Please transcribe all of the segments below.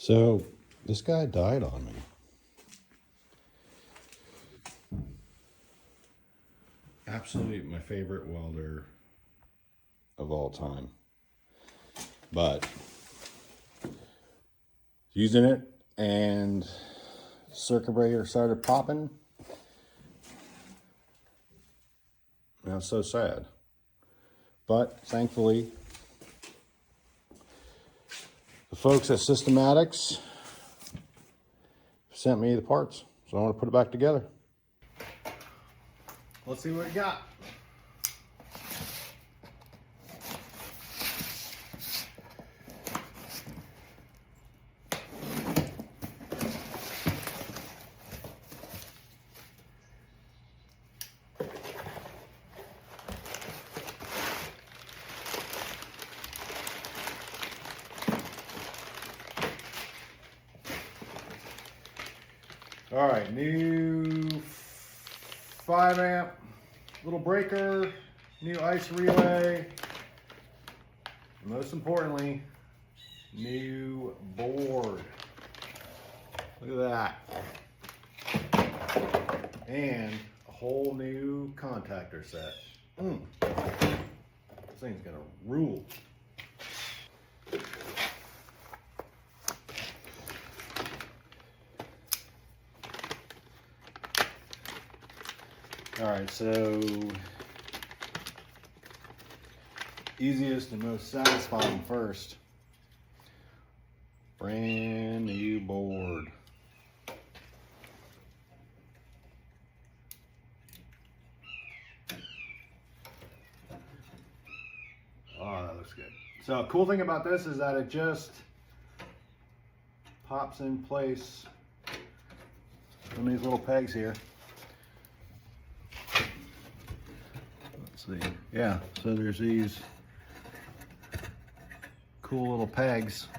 So this guy died on me. Absolutely my favorite welder of all time. But using it and circuit breaker started popping. And I was so sad. But thankfully, the folks at Systematics sent me the parts. So I want to put it back together. Let's see what we got. All right, new 5 amp little breaker, new ice relay, and most importantly, new board. Look at that. And a whole new contactor set. This thing's gonna rule. All right, so easiest and most satisfying first. Brand new board. Oh, that looks good. So a cool thing about this is that it just pops in place on these little pegs here. Let's see. Yeah, so there's these cool little pegs.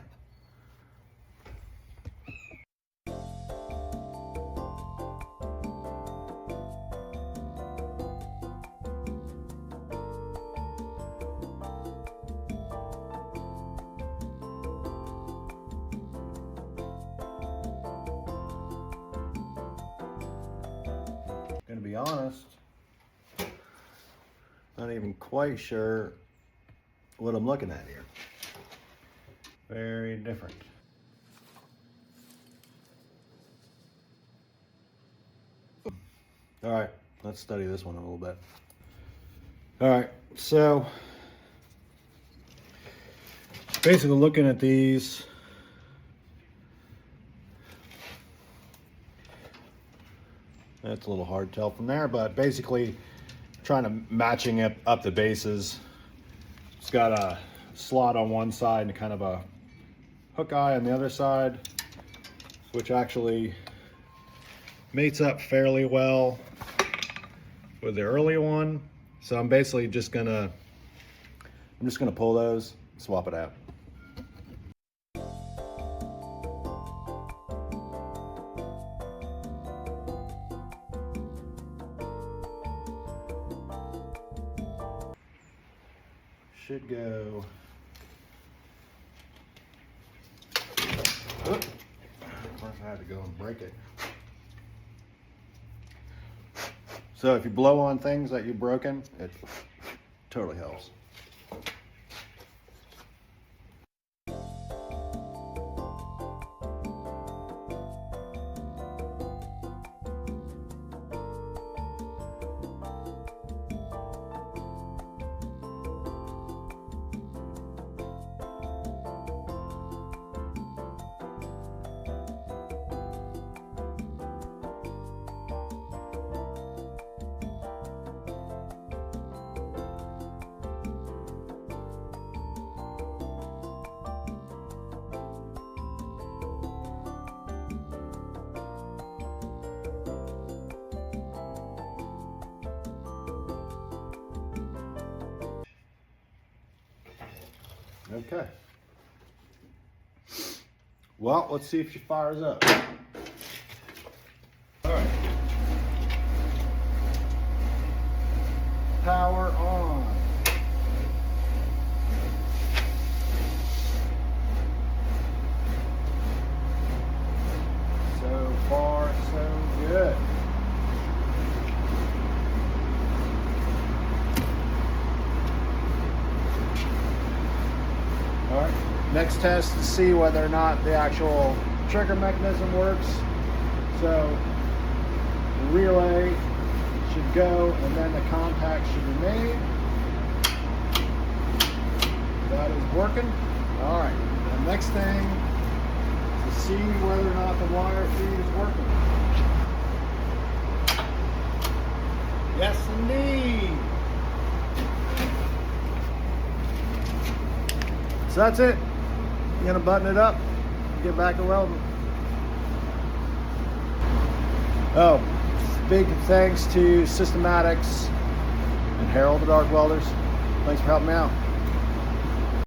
Gonna be honest, not even quite sure what I'm looking at here. Very different. All right, let's study this one a little bit. All right, so basically looking at these, that's a little hard to tell from there, but basically trying to matching it up the bases. It's got a slot on one side and kind of a hook eye on the other side, which actually mates up fairly well with the early one. So I'm basically just gonna pull those, swap it out. Should go. Of course, I had to go and break it. So if you blow on things that you've broken, it totally helps. Okay. Well, let's see if she fires up. All right. Power on. Next test to see whether or not the actual trigger mechanism works. So the relay should go, and then the contact should be made. That is working. All right, the next thing is to see whether or not the wire feed is working. Yes, indeed. So that's it. I'm gonna button it up, get back to welding. Oh, big thanks to Systematics and Harold the Dark Welders. Thanks for helping me out.